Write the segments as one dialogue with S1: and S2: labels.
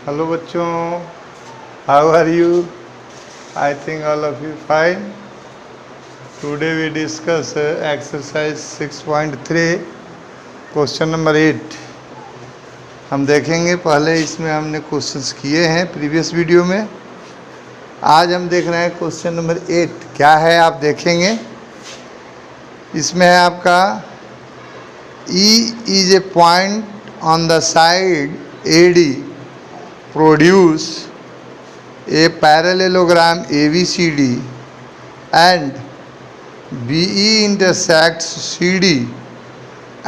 S1: Hello बच्चों, how are you? I think all of you fine. Today we discuss exercise 6.3 question number 8. हम देखेंगे, पहले इसमें हमने क्वेश्चंस किए हैं प्रीवियस वीडियो में. आज हम देख रहे हैं क्वेश्चन नंबर 8 क्या है, आप देखेंगे. इसमें है आपका E is a point on the side AD produce a parallelogram ABCD and BE intersects CD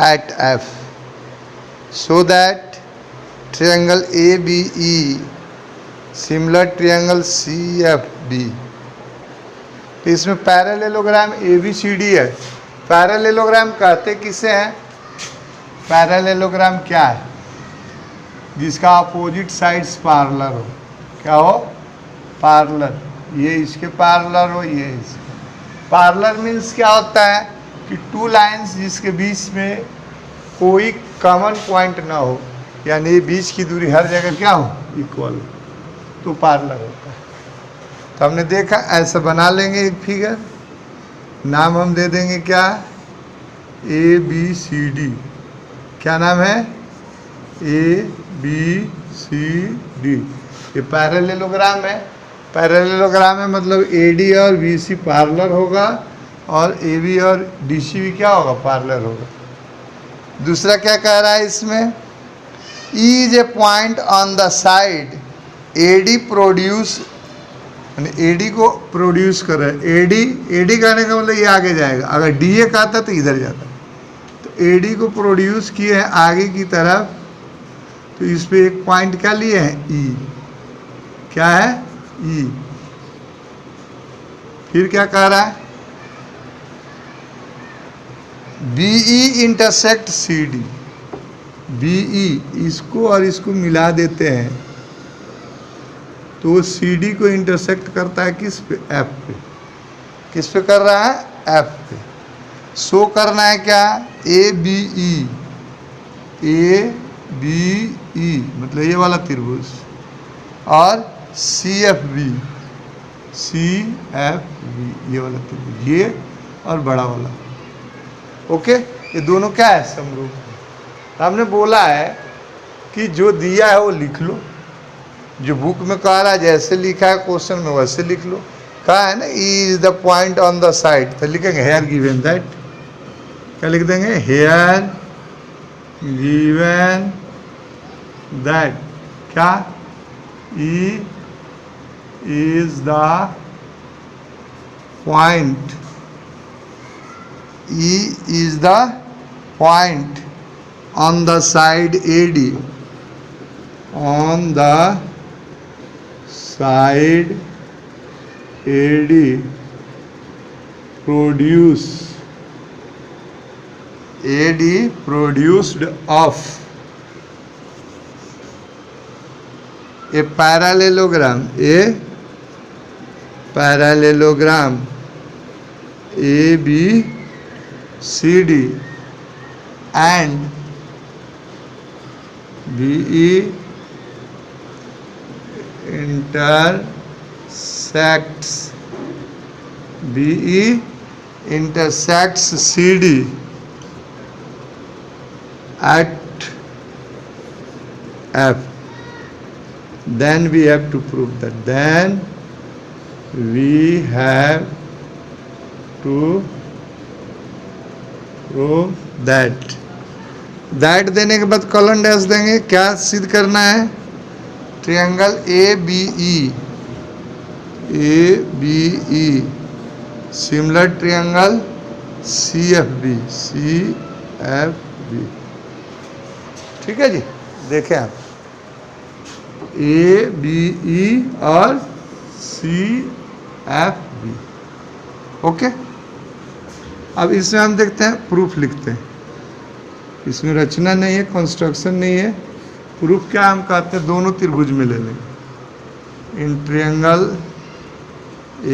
S1: at F so that triangle ABE similar triangle CFB. तो इसमें पैरेललोग्राम ABCD है. पैरेललोग्राम कहते किसे हैं? पैरेललोग्राम क्या है? जिसका अपोजिट साइड्स पैरेलल हो. क्या हो? पैरेलल. ये इसके पैरेलल हो, ये इसके. पैरेलल मीन्स क्या होता है कि टू लाइंस जिसके बीच में कोई कॉमन पॉइंट ना हो, यानी बीच की दूरी हर जगह क्या हो? इक्वल, तो पैरेलल होता है. तो हमने देखा, ऐसा बना लेंगे एक फिगर. नाम हम दे देंगे क्या? ABCD. क्या नाम है? ABCD. ये पैरेललोग्राम है. पैरेललोग्राम है मतलब AD और BC पैरेलल होगा और AB और DC भी क्या होगा? पैरेलल होगा. दूसरा क्या कह रहा है इसमें? E is a point on the side AD produce, AD को प्रोड्यूस कर रहा है. AD कहने का मतलब ये आगे जाएगा. अगर DA कहता तो इधर जाता. तो AD को प्रोड्यूस किए हैं आगे की तरफ. तो इस पे एक पॉइंट क्या लिए हैं? E. क्या है? E. फिर क्या कह रहा है? BE intersect CD. BE इसको और इसको मिला देते हैं तो CD को इंटरसेक्ट करता है किस पे? F पे. किस पे कर रहा है? F पे. शो करना है क्या? ABE. ABE मतलब ये वाला त्रिभुज और CFB. CFB ये वाला त्रिभुज, ये और बड़ा वाला. ओके, ये दोनों क्या है? समरूप. हमने बोला है कि जो दिया है वो लिख लो. जो बुक में कह रहा है जैसे लिखा है क्वेश्चन में वैसे लिख लो. कहा है ना E is the point on the side, तो लिखेंगे हेयर गिवन दैट. क्या लिख देंगे? Here given that. क्या? E is the point. E is the point on the side AD. On the side AD produced of a parallelogram ABCD and BE intersects CD at F. Then we have to prove that. Then we have to prove that. That देने के बाद colon dash देंगे. क्या सिद्ध करना है? Triangle ABE similar triangle CFB. ठीक है जी, देखें आप. ABE और CFB. ओके, अब इसमें हम देखते हैं, प्रूफ लिखते हैं. इसमें रचना नहीं है, कंस्ट्रक्शन नहीं है. प्रूफ क्या हम कहते हैं? दोनों त्रिभुज में ले लेंगे. In triangle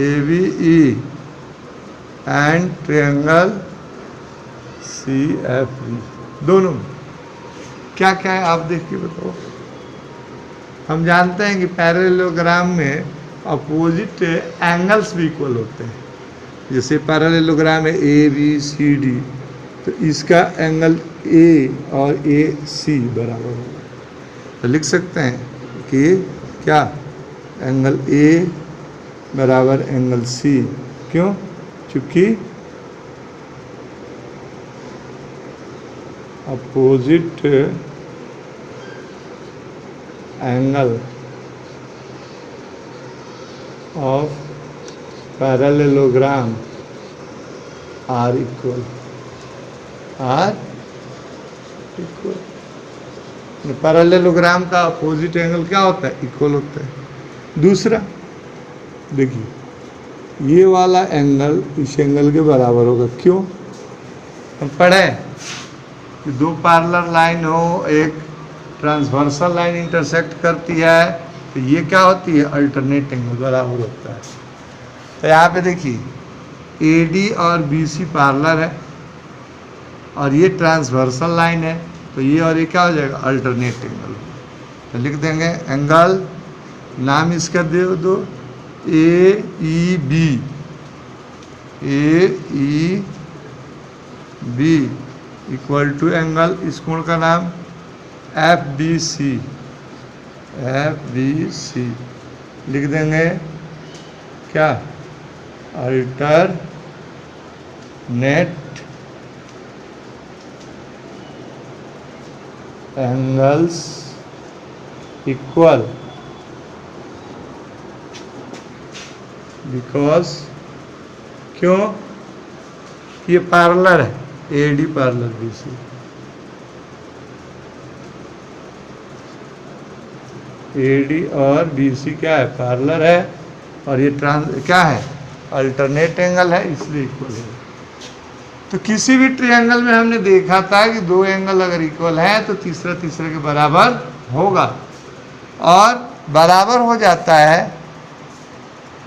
S1: ABE and triangle CFB दोनों. क्या क्या है आप देख के बताओ. हम जानते हैं कि पैरेललोग्राम में अपोजिट एंगल्स भी इक्वल होते हैं। जैसे पैरेललोग्राम है ए बी सी डी, तो इसका एंगल ए और ए सी बराबर होगा। तो लिख सकते हैं कि क्या एंगल ए बराबर एंगल सी। क्यों? चूँकि opposite angle of parallelogram are equal. Parallelogram का अपोजिट एंगल क्या होता है? इक्वल होता है। दूसरा देखिए, ये वाला एंगल इस एंगल के बराबर होगा। क्यों? हम पढ़े कि दो पैरेलल लाइन हो, एक ट्रांसवर्सल लाइन इंटरसेक्ट करती है, तो ये क्या होती है? अल्टरनेट एंगल बराबर होता है। तो यहाँ पे देखिए AD और BC पैरेलल है और ये ट्रांसवर्सल लाइन है, तो ये और ये क्या हो जाएगा? Alternate angle. तो लिख देंगे एंगल, नाम इसका दे दो AEB, AEB equal to angle, इस कोण का नाम FBC, FBC लिख देंगे क्या? अल्टरनेट एंगल्स इक्वल, बिकॉज क्यों? ये पैरेलल है, AD पैरेलल BC। AD और BC क्या है? पैरेलल है, और ये क्या है? अल्टरनेट एंगल है, इसलिए इक्वल है। तो किसी भी ट्रायंगल में हमने देखा था कि दो एंगल अगर इक्वल है तो तीसरा तीसरे के बराबर होगा, और बराबर हो जाता है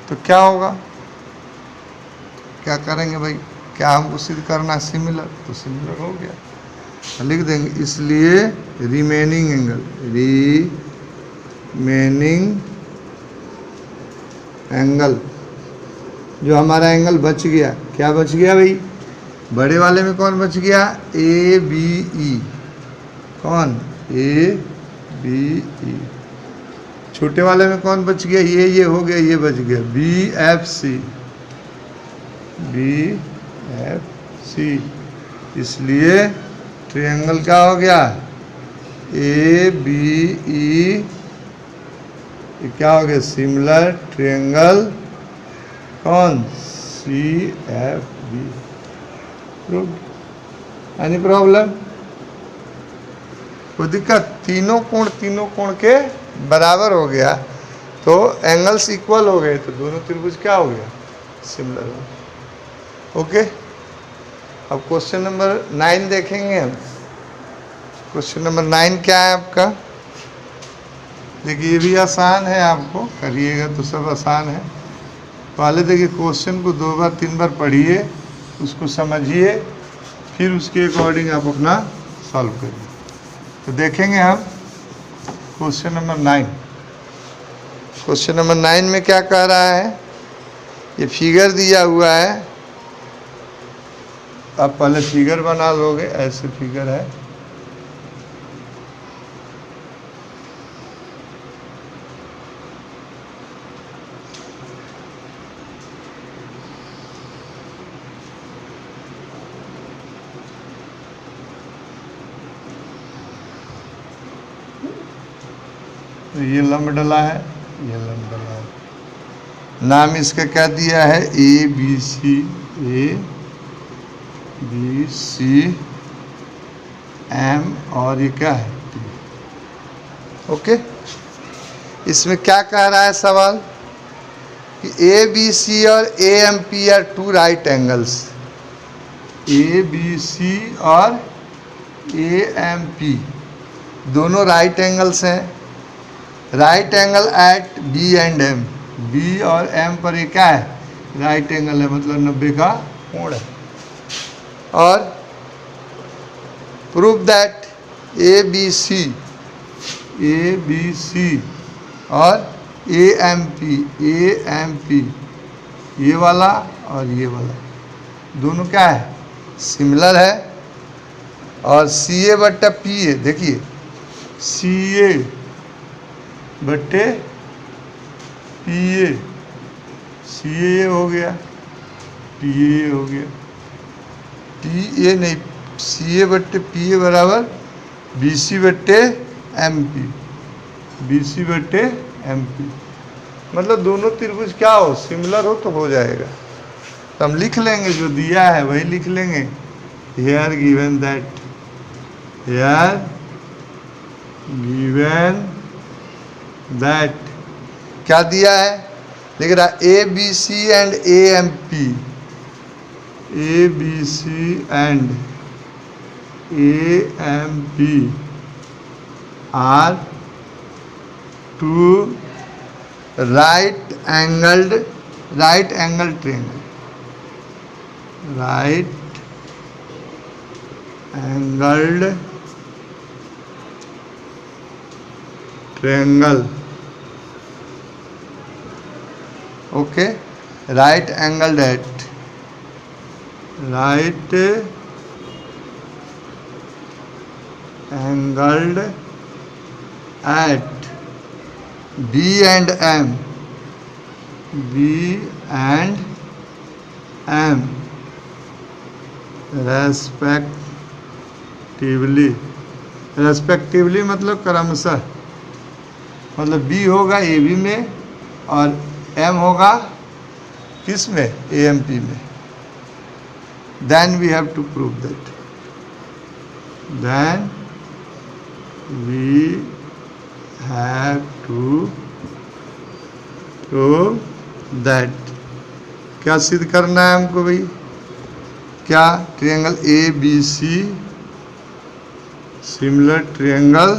S1: तो क्या होगा? क्या करेंगे भाई? क्या हमको सिद्ध करना है? सिमिलर, तो सिमिलर हो गया, लिख देंगे। इसलिए रिमेनिंग एंगल, रिमेनिंग एंगल, जो हमारा एंगल बच गया, क्या बच गया भाई? बड़े वाले में कौन बच गया? ABE। कौन? ABE। छोटे वाले में कौन बच गया? ये हो गया, ये बच गया BFC, BFC। इसलिए ट्रायंगल क्या हो गया? ABE क्या हो गया? Similar triangle. कौन? CFB। Any problem? कोई दिक्कत? तीनों कोण के बराबर हो गया, तो एंगल्स इक्वल हो गए, तो दोनों त्रिभुज क्या हो गया? सिमिलर हो गया। ओके, अब क्वेश्चन नंबर 9 देखेंगे हम। क्वेश्चन नंबर 9 क्या है आपका? देखिए ये भी आसान है, आपको करिएगा तो सब आसान है। पहले देखिए क्वेश्चन को 2 बार 3 बार पढ़िए, उसको समझिए, फिर उसके अकॉर्डिंग आप अपना सॉल्व करिए। तो देखेंगे हम क्वेश्चन नंबर 9। क्वेश्चन नंबर 9 में क्या कह रहा है? ये फिगर दिया हुआ है, आप पहले फिगर बना लोगे, ऐसे फिगर है। ये लंब डला है, ये लंब डला है। नाम इसका क्या दिया है? ABC, M, और ये क्या है? T। ओके, इसमें क्या कह रहा है सवाल? कि ABC और AMP are 2 right angles. ABC और AMP दोनों राइट एंगल्स हैं। Right angle at B and M, B और M पर ये क्या है? राइट एंगल है, मतलब 90 का कोण है। और प्रूव दैट ABC और AMP ये वाला और ये वाला दोनों क्या है, सिमिलर है। और CA बट्टा PA, देखिए CA बट्टे PA, CA हो गया, PA हो गया, PA नहीं, CA बट्टे PA बराबर BC बट्टे MP, BC बट्टे MP। मतलब दोनों त्रिभुज क्या हो, सिमिलर हो तो हो जाएगा। तो हम लिख लेंगे, जो दिया है वही लिख लेंगे। Here given that, here given that क्या दिया है, लिख रहा ABC and AMP, ABC and AMP are two right angle triangle, right angled triangle. Okay, right angled at, right angled at B and M, B and M respectively मतलब क्रमशः, मतलब B होगा AB में और M होगा किस में, AMP में। Then we have to prove that, then we have to prove that, क्या सिद्ध करना है हमको भाई, क्या, triangle ABC similar triangle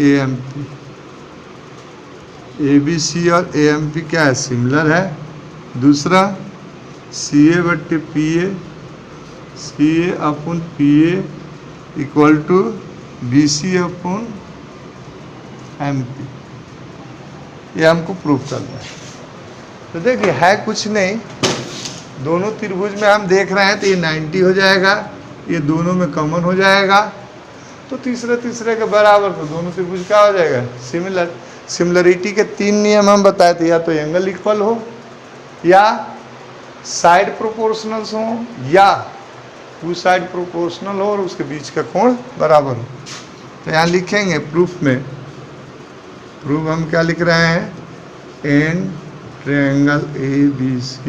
S1: AMP, ABC और AMP क्या है, सिमिलर है। दूसरा CA बट्टे PA, CA अपन PA इक्वल टू BC अपन MP, ये हमको प्रूव करना है। तो देखिए है कुछ नहीं, दोनों त्रिभुज में हम देख रहे हैं तो ये 90 हो जाएगा, ये दोनों में कॉमन हो जाएगा, तो तीसरे के बराबर, तो दोनों त्रिभुज क्या हो जाएगा, सिमिलर। सिमिलरिटी के 3 नियम हम बताए थे, या तो एंगल इक्वल हो, या साइड प्रोपोर्शनल्स हो, या टू साइड प्रोपोर्शनल हो और उसके बीच का कोण बराबर हो। तो यहाँ लिखेंगे प्रूफ में, प्रूफ हम क्या लिख रहे हैं, in triangle ABC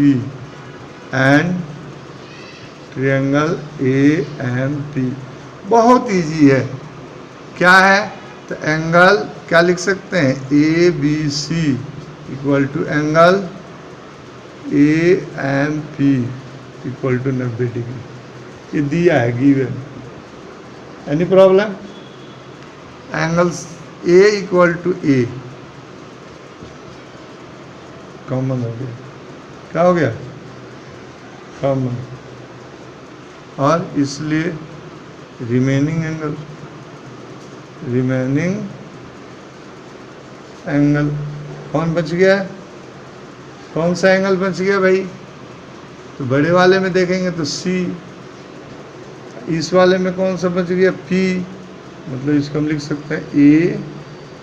S1: and triangle AMP। बहुत इजी है, क्या है, तो एंगल क्या लिख सकते हैं, ABC equal to angle AMP equal to 90 degree, ये दिया है given. Any problem, angles A equal to A common हो गया, क्या हो गया, कॉमन, और इसलिए रिमेनिंग एंगल कौन बच गया, कौन सा एंगल बच गया भाई, तो बड़े वाले में देखेंगे तो C, इस वाले में कौन सा बच गया, P, मतलब इसको हम लिख सकते हैं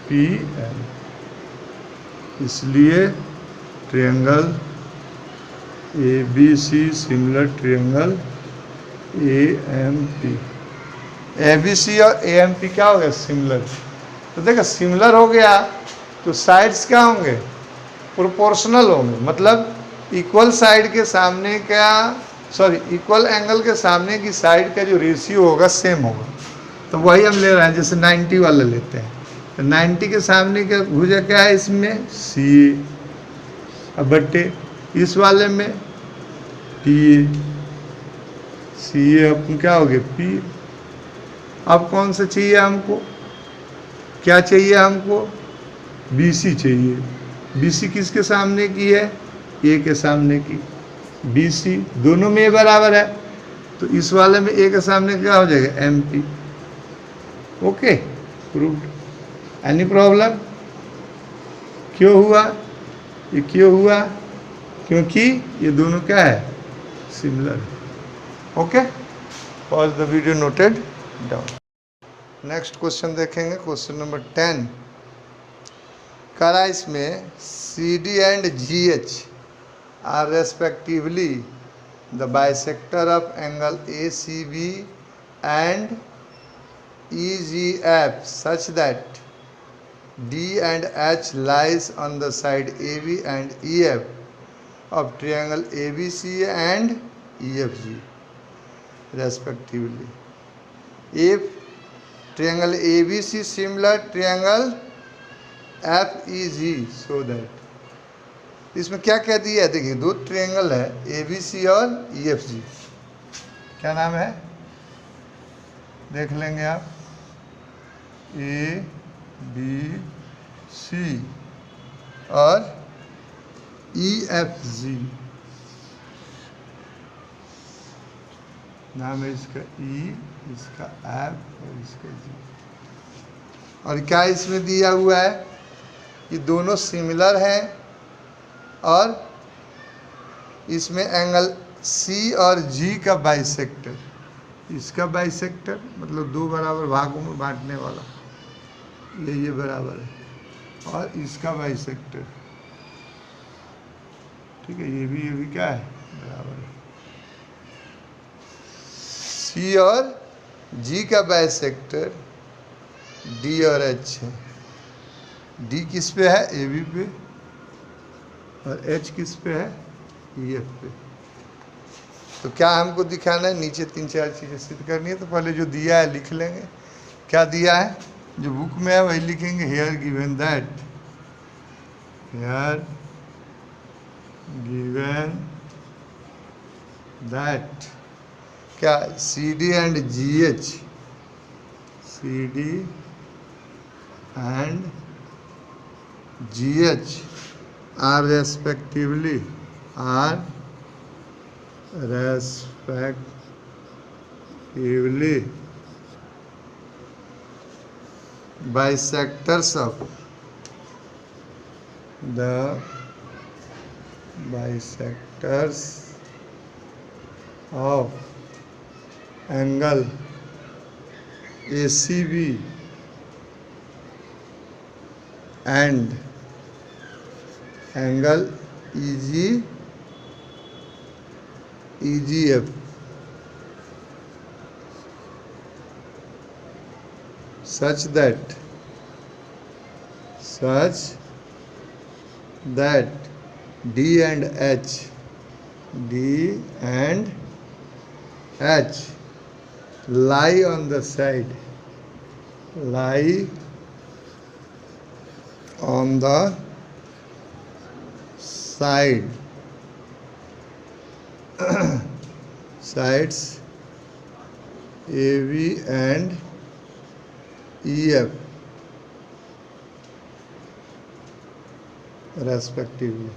S1: APM। इसलिए triangle ABC similar triangle AMP, ABC और AMP क्या हो गया, सिमिलर। तो देखो सिमिलर हो गया तो साइड्स क्या होंगे, प्रोपोर्शनल होंगे, मतलब इक्वल साइड के सामने का, इक्वल एंगल के सामने की साइड का जो रेशियो होगा सेम होगा। तो वही हम ले रहे हैं, जैसे 90 वाला लेते हैं, तो 90 के सामने का भुजा क्या है इसमें, CA, अब बट्टे इस वाले में PA, CA अपन क्या हो गया, P। अब कौन सा चाहिए हमको, क्या चाहिए हमको, BC चाहिए। BC किसके सामने की है, A के सामने की, BC दोनों में A बराबर है, तो इस वाले में A के सामने क्या हो जाएगा, MP। Okay, proved. Any problem, क्यों हुआ? ये क्यों हुआ? क्योंकि ये दोनों क्या है? Similar. Okay, pause the video, noted down. Next question देखेंगे, क्वेश्चन नंबर 10। करा इसमें CD and GH are respectively the bisector of angle ACB and EGF such that D and H lies on the side AB and EF of triangle ABC and EFG respectively. If triangle ABC similar triangle FEG, so that इसमें क्या कह दिया है? देखिए, दो triangle है ABC और EFG। क्या नाम है? देख लेंगे आप, ABC और EFG। नाम है इसका E, इसका F और इसका G। और क्या इसमें दिया हुआ है? ये दोनों सिमिलर हैं और इसमें एंगल C और G का बाइसेक्टर, इसका बाइसेक्टर मतलब दो बराबर भागों में बांटने वाला, ये बराबर है, और इसका बाइसेक्टर, ठीक है, ये भी क्या है? बराबर है। C और G का बाइसेक्टर D और H है। D किस पे है? AB पे, और H किस पे है? EF पे। तो क्या हमको दिखाना है? नीचे 3-4 चीज़ें सिद्ध करनी है। तो पहले जो दिया है लिख लेंगे। क्या दिया है? जो बुक में है वही लिखेंगे। Here given that, here given that क्या? CD and GH, CD and GH are respectively bisectors of the bisectors of angle ACB and angle EGF such that D and H lie on the side, sides AB and EF respectively.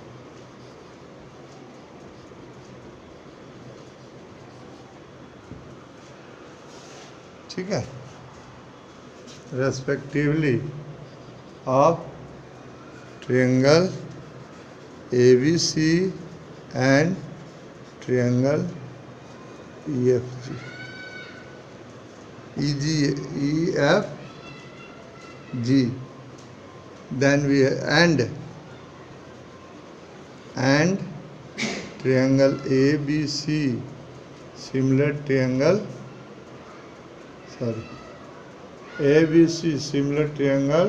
S1: ठीक है, respectively of triangle ABC and triangle EFG, EFG, then we and triangle ABC similar triangle, ABC similar triangle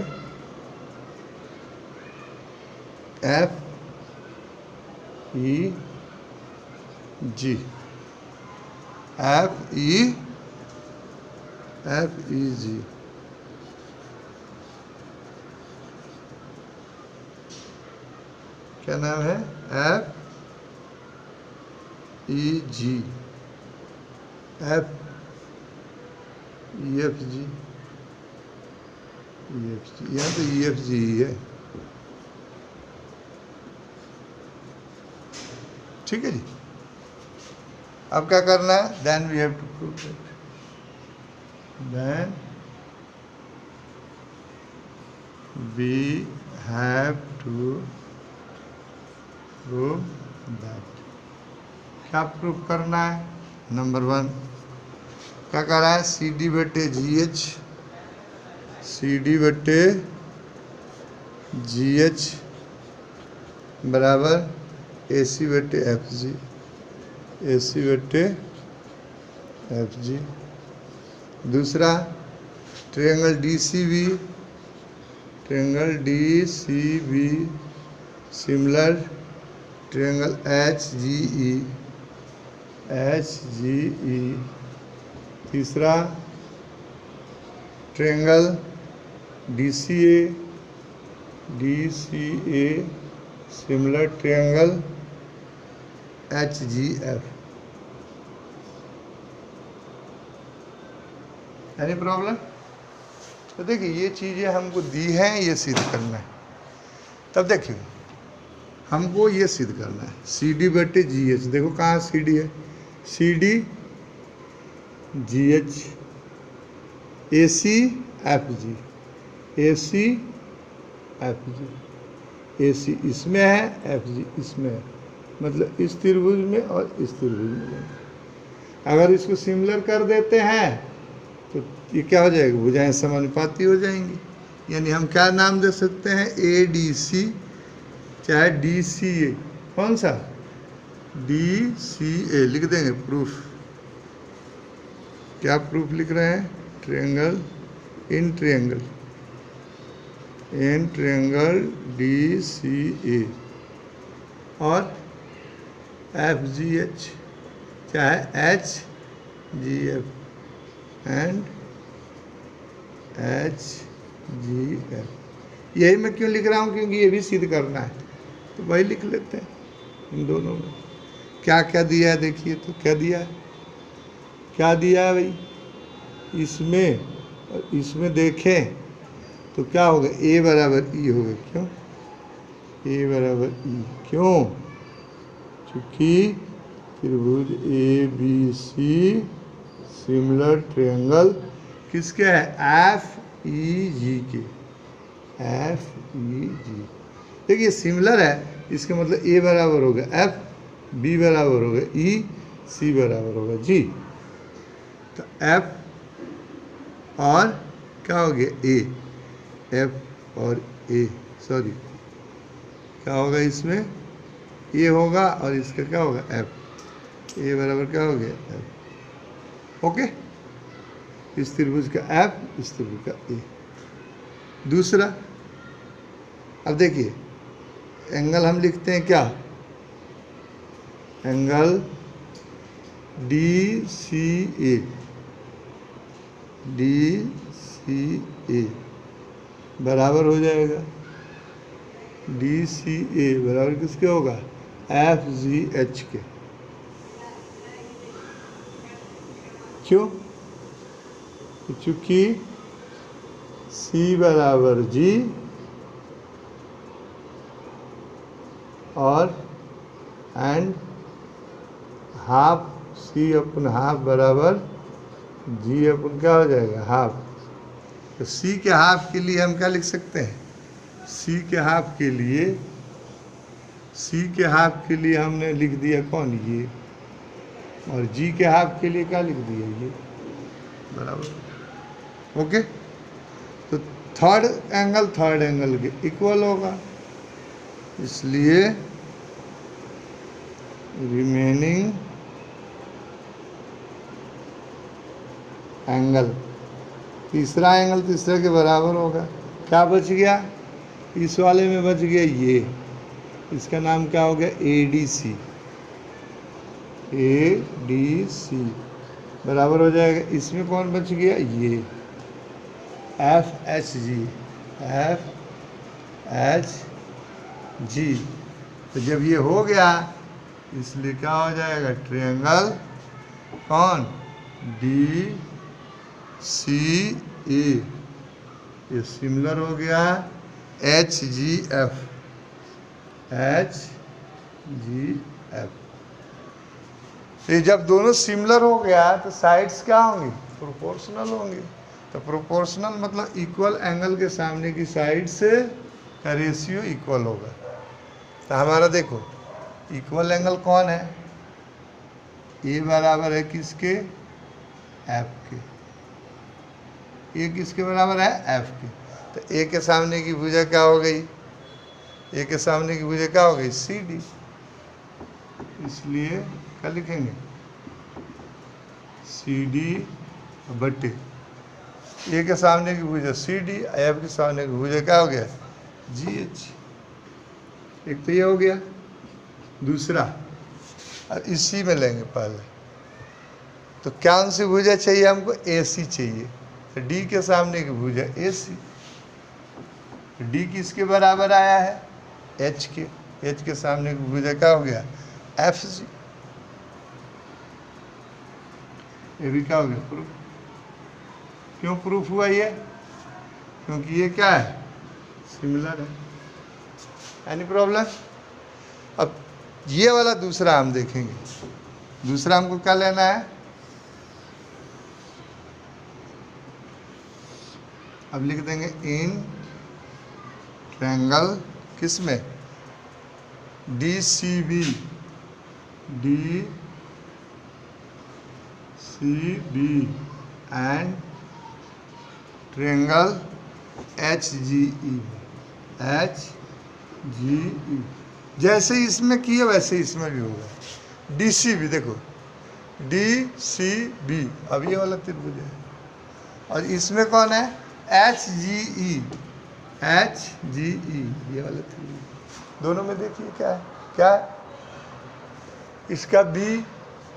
S1: FEG, FEG क्या नाम है? FEG, EFG, यहाँ तो EFG ही है। ठीक है जी। अब क्या करना है? Then we have to prove that, then we have to prove that. क्या प्रूव करना है? नंबर 1 क्या कह रहा है? सी डी बटे जी एच, सी डी बटे जी एच बराबर ए सी बटे एफ जी, ए सी बटे एफ जी। दूसरा triangle D C B, triangle D C B similar triangle H G E, H G E. तीसरा triangle D C A, D C A similar triangle H G F. Any problem? तो देखिए ये चीज़ें हमको दी हैं, ये सिद्ध करना है। तब देखिए हमको ये सिद्ध करना है सी डी बटे जी एच। देखो कहाँ सी डी है? सी डी जी एच, ए सी एफ जी, ए सी एफ जी, ए सी इसमें है, एफ जी इसमें है, मतलब इस त्रिभुज में और इस त्रिभुज में। अगर इसको सिमिलर कर देते हैं तो ये क्या हो जाएगा? भुजाएं समानुपाती हो जाएंगी। यानी हम क्या नाम दे सकते हैं? ए डी सी चाहे डी सी ए। कौन सा? डी सी ए लिख देंगे। प्रूफ क्या प्रूफ लिख रहे हैं? ट्रायंगल इन ट्रायंगल, इन ट्रायंगल डी सी ए और एफ जी एच चाहे H G F and H G F. यही मैं क्यों लिख रहा हूँ? क्योंकि ये भी सिद्ध करना है, तो वही लिख लेते हैं। इन दोनों में क्या क्या दिया है देखिए। तो क्या दिया है? क्या दिया है भाई? इसमें और इसमें देखें तो क्या होगा? ए बराबर ई होगा। क्यों? ए बराबर ई क्यों? चूँकि त्रिभुज A B C similar triangle किसके है? एफ ई जी के, एफ ई जी। देखिए सिमिलर है, इसका मतलब ए बराबर होगा एफ, बी बराबर होगा ई, सी बराबर होगा जी। तो एफ और क्या हो गया? ए, एफ और ए, सॉरी क्या होगा इसमें? ए होगा और इसका क्या होगा? एफ। ए बराबर क्या हो गया? एफ। ओके, इस त्रिभुज का एफ, इस त्रिभुज का ए। दूसरा, अब देखिए एंगल हम लिखते हैं क्या? Angle D C A, D C ए बराबर हो जाएगा डी सी ए बराबर किसके होगा? एफ जी एच के। क्यों? चूंकि सी बराबर जी और एंड हाफ सी अपन हाफ बराबर जी अपन क्या हो जाएगा? हाफ। तो सी के हाफ के लिए हम क्या लिख सकते हैं? सी के हाफ के लिए, सी के हाफ के लिए हमने लिख दिया कौन? ये। और जी के हाफ के लिए क्या लिख दिया? ये बराबर। ओके, तो थर्ड एंगल के इक्वल होगा, इसलिए रिमेनिंग एंगल, तीसरा एंगल तीसरे के बराबर होगा। क्या बच गया? इस वाले में बच गया ये, इसका नाम क्या हो गया? ए D C, A D C बराबर हो जाएगा। इसमें कौन बच गया? ये F H G, F H G. तो जब ये हो गया इसलिए क्या हो जाएगा? ट्रायंगल कौन? डी सी ए, ये सिमिलर हो गया H G F, H G F. ये जब दोनों सिमिलर हो गया तो साइड्स क्या होंगी? प्रोपोर्शनल होंगी। तो प्रोपोर्शनल मतलब इक्वल एंगल के सामने की साइड से का रेशियो इक्वल होगा। तो हमारा देखो इक्वल एंगल कौन है, ए बराबर है किसके, एफ के। ए किसके बराबर है, एफ के। तो ए के सामने की भुजा क्या हो गई, ए के सामने की भुजा क्या हो गई, सी डी। इसलिए क्या लिखेंगे, सी डी बटे ए के सामने की भुजा सी डी, एफ के सामने की भुजा क्या हो गया, जी एच। एक तो ये हो गया। दूसरा और इसी में लेंगे पहले, तो कौन सी भुजा चाहिए हमको, ए सी चाहिए। तो डी के सामने की भुजा ए सी। डी किसके बराबर आया है, एच के। एच के सामने की भुजा क्या हो गया, एफ सी। ये भी क्या हो गया, प्रूफ। क्यों प्रूफ हुआ ये, क्योंकि ये क्या है, सिमिलर है। Any problem. अब ये वाला दूसरा हम देखेंगे। दूसरा हमको क्या लेना है, अब लिख देंगे इन ट्रायंगल किस में, D C B, D C B and triangle H G E, H G E. जैसे इसमें किए वैसे इसमें भी होगा। डी सी बी, देखो डी सी बी, अब ये वाला त्रिभुज है। और इसमें कौन है, H G E, H G ई, ये वाला त्रिभुज। दोनों में देखिए क्या है, क्या है, इसका बी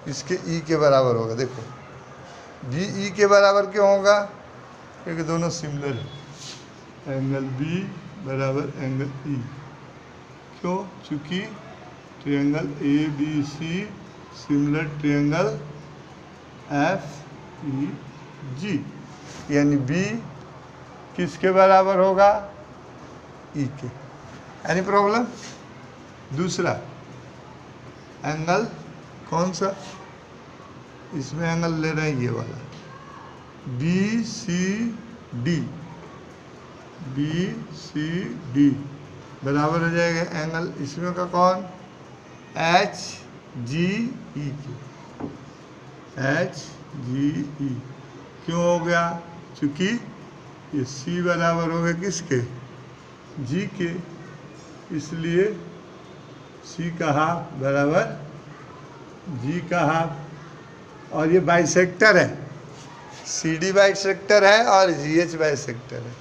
S1: इसके ई के बराबर होगा। देखो बी ई के बराबर क्यों होगा, क्योंकि दोनों सिमिलर है। एंगल बी बराबर एंगल ई, क्यों, चूँकि triangle A B C similar triangle F E G, यानी बी किसके बराबर होगा, ई के। Any problem. दूसरा एंगल कौन सा, इसमें एंगल ले रहे हैं ये वाला, B C D, B C D बराबर हो जाएगा एंगल इसमें का कौन, एच जी ई के, एच जी ई। क्यों हो गया, चूँकि ये सी बराबर हो गया किसके, जी के, इसलिए सी का हाफ बराबर जी का हाफ। और ये बाइसेक्टर है, सी डी बाइसेक्टर है और जी एच बाइसेक्टर है।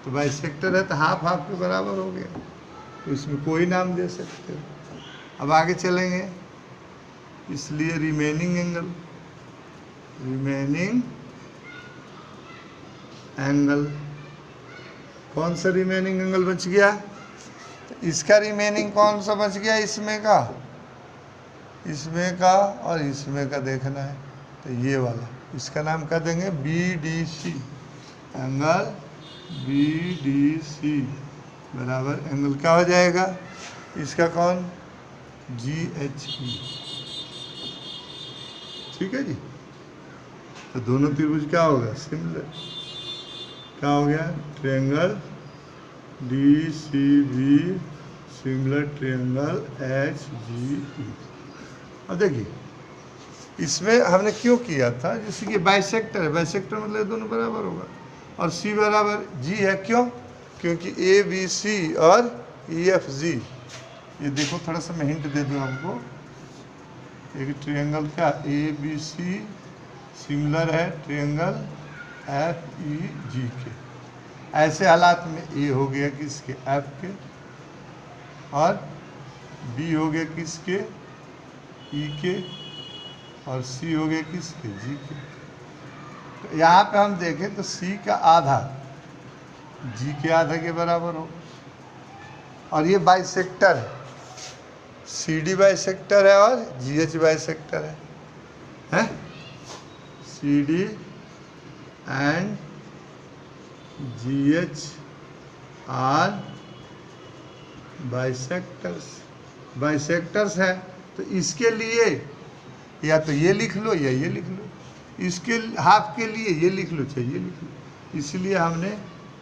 S1: तो बाइसेक्टर है तो हाफ हाफ के बराबर हो गया, तो इसमें कोई नाम दे सकते हो। अब आगे चलेंगे, इसलिए रिमेनिंग एंगल, रिमेनिंग एंगल कौन सा रिमेनिंग एंगल बच गया, तो इसका रिमेनिंग कौन सा बच गया, इसमें का, इसमें का और इसमें का देखना है। तो ये वाला, इसका नाम कर देंगे B D C, angle B D C बराबर एंगल क्या हो जाएगा, इसका कौन, जी एच ई। ठीक है जी। तो दोनों त्रिभुज क्या होगा, सिमिलर। क्या हो गया, triangle D C B similar triangle H G E. अब देखिए इसमें हमने क्यों किया था, जैसे कि बाइसेक्टर है, बाइसेक्टर मतलब दोनों बराबर होगा, और सी बराबर जी है। क्यों, क्योंकि ए बी सी और ई एफ जी, ये देखो थोड़ा सा मैं हिंट दे दूँ आपको। एक ट्रायंगल का ए बी सी सिमिलर है ट्रायंगल एफ ई जी के। ऐसे हालात में ए हो गया किसके, एफ के, और बी हो गया किसके, ई के, और सी हो गया किसके, जी के। तो यहाँ पे हम देखें तो सी का आधा जी के आधा के बराबर हो, और ये बाइसेक्टर है, सी डी बाइसेक्टर है और जी एच बाइसेक्टर है? C D and G H are bisectors, bisectors है। तो इसके लिए या तो ये लिख लो या ये लिख लो, इसके हाफ के लिए ये लिख लो चाहे ये लिख लो। इसलिए हमने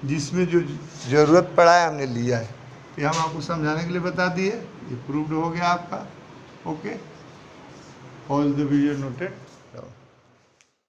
S1: जिसमें जो ज़रूरत पड़ा है हमने लिया है। ये हम आपको समझाने के लिए बता दिए, ये प्रूव्ड हो गया आपका। Okay, all the video noted.